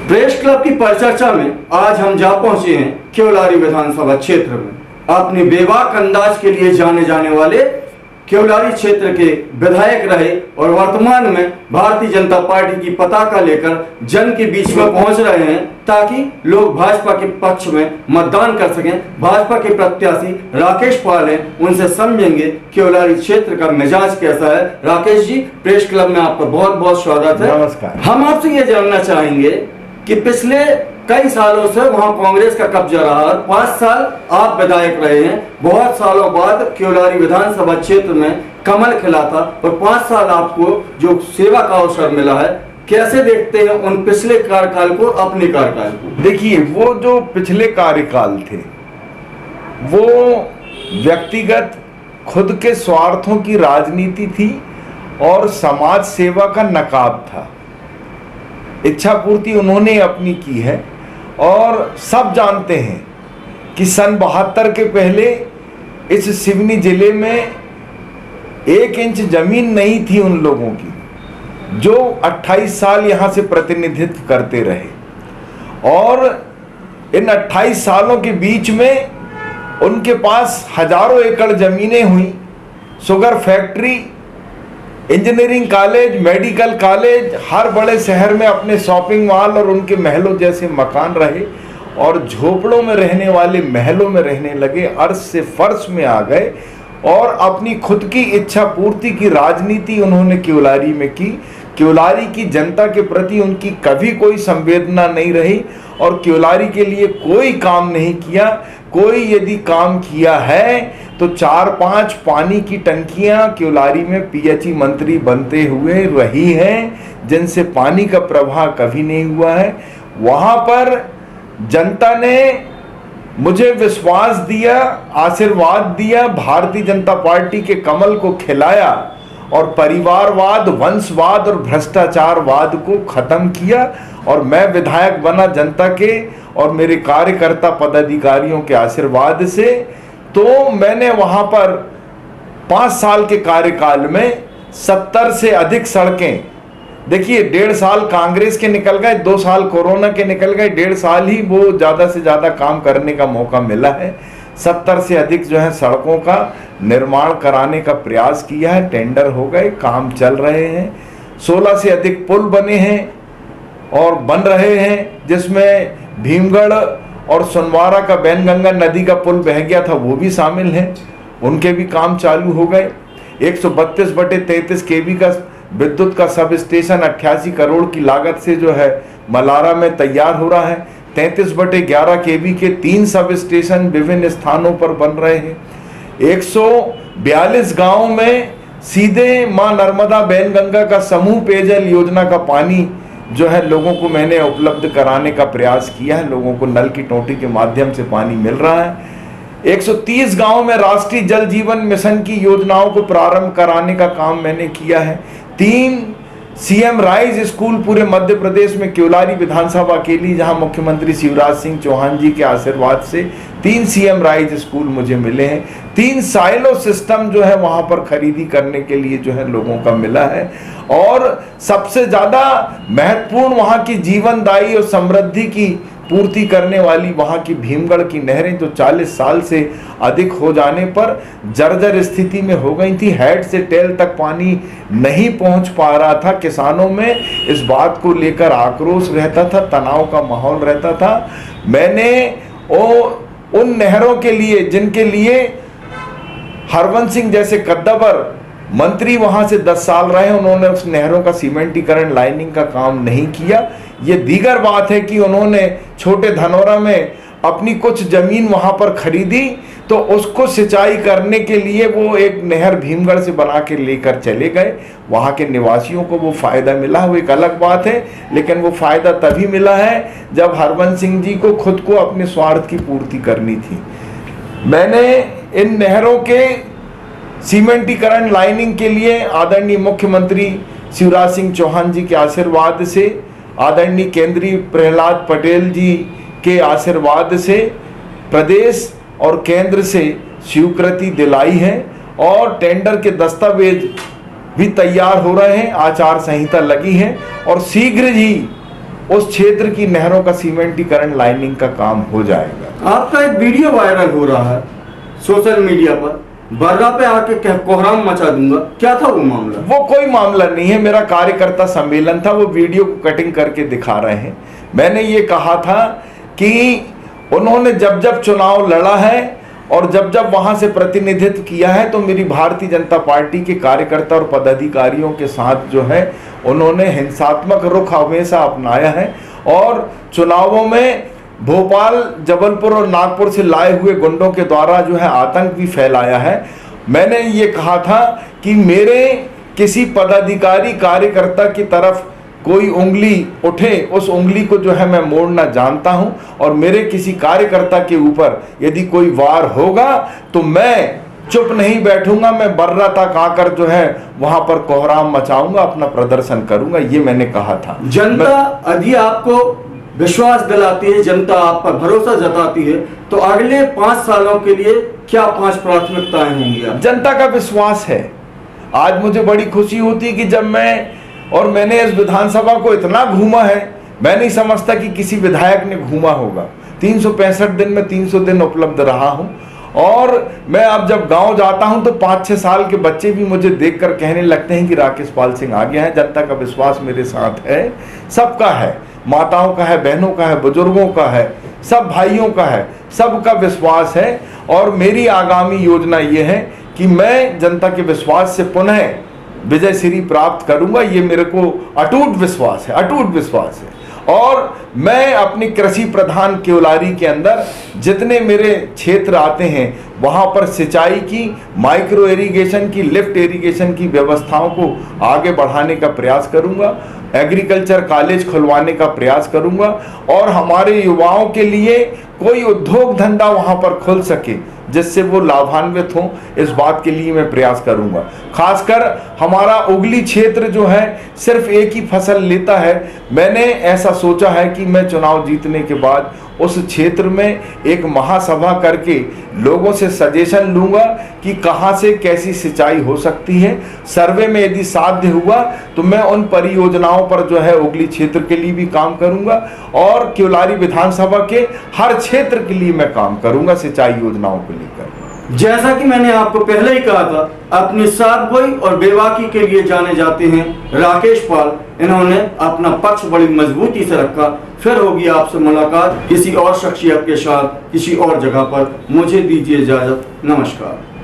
Press club की परिचर्चा में आज हम जा पहुंचे हैं केवलारी विधानसभा क्षेत्र में। अपने बेबाक अंदाज के लिए जाने जाने वाले केवलारी क्षेत्र के विधायक रहे और वर्तमान में भारतीय जनता पार्टी की पताका लेकर जन के बीच में पहुंच रहे हैं ताकि लोग भाजपा के पक्ष में मतदान कर सकें। भाजपा के प्रत्याशी राकेश पाल हैं, उनसे समझेंगे केवलारी क्षेत्र का मिजाज कैसा है। राकेश जी, प्रेस क्लब में आपका बहुत बहुत स्वागत है। नमस्कार। हम आपसे ये जानना चाहेंगे कि पिछले कई सालों से वहां कांग्रेस का कब्जा रहा और 5 साल आप विधायक रहे हैं। बहुत सालों बाद केवलारी विधानसभा क्षेत्र में कमल खिला था और 5 साल आपको जो सेवा का अवसर मिला है, कैसे देखते हैं उन पिछले कार्यकाल को, अपने कार्यकाल को? देखिए, वो जो पिछले कार्यकाल थे वो व्यक्तिगत खुद के स्वार्थों की राजनीति थी और समाज सेवा का नकाब था। इच्छा पूर्ति उन्होंने अपनी की है और सब जानते हैं कि सन 72 के पहले इस सिवनी जिले में 1 इंच जमीन नहीं थी उन लोगों की जो 28 साल यहाँ से प्रतिनिधित्व करते रहे। और इन 28 सालों के बीच में उनके पास हजारों एकड़ जमीनें हुई, sugar factory, engineering college, medical college, हर बड़े शहर में अपने शॉपिंग मॉल और उनके महलों जैसे मकान रहे और झोपड़ों में रहने वाले महलों में रहने लगे, अर्श से फर्श में आ गए और अपनी खुद की इच्छा पूर्ति की राजनीति उन्होंने केवलारी में की। केवलारी की जनता के प्रति उनकी कभी कोई संवेदना नहीं रही और केवलारी के लिए कोई काम नहीं किया। कोई यदि काम किया है तो 4-5 पानी की टंकियां केवलारी में पीएचई मंत्री बनते हुए रही हैं, जिनसे पानी का प्रवाह कभी नहीं हुआ है। वहां पर जनता ने मुझे विश्वास दिया, आशीर्वाद दिया, भारतीय जनता पार्टी के कमल को खिलाया और परिवारवाद, वंशवाद और भ्रष्टाचारवाद को खत्म किया और मैं विधायक बना जनता के और मेरे कार्यकर्ता पदाधिकारियों के आशीर्वाद से। तो मैंने वहां पर 5 साल के कार्यकाल में 70 से अधिक सड़कें, देखिए 1.5 साल कांग्रेस के निकल गए, 2 साल कोरोना के निकल गए, 1.5 साल ही वो ज़्यादा से ज़्यादा काम करने का मौका मिला है। 70 से अधिक जो है सड़कों का निर्माण कराने का प्रयास किया है, टेंडर हो गए, काम चल रहे हैं। 16 से अधिक पुल बने हैं और बन रहे हैं, जिसमें भीमगढ़ और सोनवारा का बैनगंगा नदी का पुल बह गया था, वो भी शामिल हैं, उनके भी काम चालू हो गए। 132/33 केवी का विद्युत का सब स्टेशन 88 करोड़ की लागत से जो है मलारा में तैयार हो रहा है। 33/11 केवी के 3 सब स्टेशन विभिन्न स्थानों पर बन रहे हैं। 142 गांव में सीधे मां नर्मदा बैनगंगा का समूह पेयजल योजना का पानी जो है लोगों को मैंने उपलब्ध कराने का प्रयास किया है। लोगों को नल की टोटी के माध्यम से पानी मिल रहा है। 130 गांव में राष्ट्रीय जल जीवन मिशन की योजनाओं को प्रारंभ कराने का काम मैंने किया है। 3 सीएम राइज स्कूल पूरे मध्य प्रदेश में केवलारी विधानसभा के लिए, जहां मुख्यमंत्री शिवराज सिंह चौहान जी के आशीर्वाद से 3 सीएम राइज स्कूल मुझे मिले हैं। 3 साइलो सिस्टम जो है वहां पर खरीदी करने के लिए जो है लोगों का मिला है। और सबसे ज्यादा महत्वपूर्ण वहां की जीवनदायी और समृद्धि की पूर्ति करने वाली वहां की भीमगढ़ की नहरें जो 40 साल से अधिक हो जाने पर जर्जर स्थिति में हो गई थी, हेड से टेल तक पानी नहीं पहुंच पा रहा था। किसानों में इस बात को लेकर आक्रोश रहता था, तनाव का माहौल रहता था। मैंने उन नहरों के लिए जिनके लिए हरवंश सिंह जैसे कद्दावर मंत्री वहां से 10 साल रहे, उन्होंने उस नहरों का सीमेंटीकरण, लाइनिंग का काम नहीं किया। ये दीगर बात है कि उन्होंने छोटे धनौरा में अपनी कुछ जमीन वहां पर खरीदी तो उसको सिंचाई करने के लिए वो एक नहर भीमगढ़ से बना के लेकर चले गए। वहां के निवासियों को वो फायदा मिला, वो एक अलग बात है, लेकिन वो फायदा तभी मिला है जब हरवंश सिंह जी को खुद को अपने स्वार्थ की पूर्ति करनी थी। मैंने इन नहरों के सीमेंटीकरण, लाइनिंग के लिए आदरणीय मुख्यमंत्री शिवराज सिंह चौहान जी के आशीर्वाद से, आदरणीय केंद्रीय प्रहलाद पटेल जी के आशीर्वाद से प्रदेश और केंद्र से स्वीकृति दिलाई है और टेंडर के दस्तावेज भी तैयार हो रहे हैं, आचार संहिता लगी है और शीघ्र ही उस क्षेत्र की नहरों का सीमेंटीकरण, लाइनिंग का काम हो जाएगा। आपका एक वीडियो वायरल हो रहा है सोशल मीडिया पर, बर्रा पे आके कोहराम मचा दूंगा, क्या था वो मामला? वो कोई मामला नहीं है, मेरा कार्यकर्ता सम्मेलन था, वो वीडियो को कटिंग करके दिखा रहे हैं। मैंने ये कहा था कि उन्होंने जब जब चुनाव लड़ा है और जब जब वहां से प्रतिनिधित्व किया है तो मेरी भारतीय जनता पार्टी के कार्यकर्ता और पदाधिकारियों के साथ जो है उन्होंने हिंसात्मक रुख हमेशा अपनाया है और चुनावों में भोपाल, जबलपुर और नागपुर से लाए हुए गुंडों के द्वारा जो है आतंक भी फैलाया है। मैंने ये कहा था कि मेरे किसी पदाधिकारी कार्यकर्ता की तरफ कोई उंगली उठे, उस उंगली को जो है मैं मोड़ना जानता हूं और मेरे किसी कार्यकर्ता के ऊपर यदि कोई वार होगा तो मैं चुप नहीं बैठूंगा, मैं बर्रा तक आकर जो है वहां पर कोहराम मचाऊंगा, अपना प्रदर्शन करूंगा, ये मैंने कहा था। जनता यदि आपको विश्वास दिलाती है, जनता आप पर भरोसा जताती है, तो अगले 5 सालों के लिए क्या 5 प्राथमिकताएं होंगी? जनता का विश्वास है। आज मुझे बड़ी खुशी होती है कि जब मैंने इस विधानसभा को इतना घूमा है, मैं नहीं समझता कि किसी विधायक ने घूमा होगा। 365 दिन में 300 दिन उपलब्ध रहा हूं और मैं अब जब गांव जाता हूं तो 5-6 साल के बच्चे भी मुझे देखकर कहने लगते हैं कि राकेश पाल सिंह आ गया है। जनता का विश्वास मेरे साथ है, सबका है, माताओं का है, बहनों का है, बुजुर्गों का है, सब भाइयों का है, सबका विश्वास है। और मेरी आगामी योजना ये है कि मैं जनता के विश्वास से पुनः विजय श्री प्राप्त करूंगा, ये मेरे को अटूट विश्वास है, अटूट विश्वास है। और मैं अपनी कृषि प्रधान केवलारी के अंदर जितने मेरे क्षेत्र आते हैं वहां पर सिंचाई की, माइक्रो इरिगेशन की, लिफ्ट इरिगेशन की व्यवस्थाओं को आगे बढ़ाने का प्रयास करूंगा, एग्रीकल्चर कॉलेज खुलवाने का प्रयास करूंगा और हमारे युवाओं के लिए कोई उद्योग धंधा वहां पर खुल सके जिससे वो लाभान्वित हों, इस बात के लिए मैं प्रयास करूंगा। खासकर हमारा उगली क्षेत्र जो है सिर्फ एक ही फसल लेता है। मैंने ऐसा सोचा है कि मैं चुनाव जीतने के बाद उस क्षेत्र में एक महासभा करके लोगों से सजेशन लूंगा कि कहां से कैसी सिंचाई हो सकती है। सर्वे में यदि साध्य हुआ तो मैं उन परियोजनाओं पर जो है उगली क्षेत्र के लिए भी काम करूंगा और केवलारी विधानसभा के हर क्षेत्र के लिए मैं काम करूंगा सिंचाई योजनाओं को लेकर। जैसा कि मैंने आपको पहले ही कहा था, अपनी साफगोई और बेबाकी के लिए जाने जाते हैं राकेश पाल। इन्होंने अपना पक्ष बड़ी मजबूती से रखा। फिर होगी आपसे मुलाकात किसी और शख्सियत के साथ, किसी और जगह पर। मुझे दीजिए इजाजत। नमस्कार।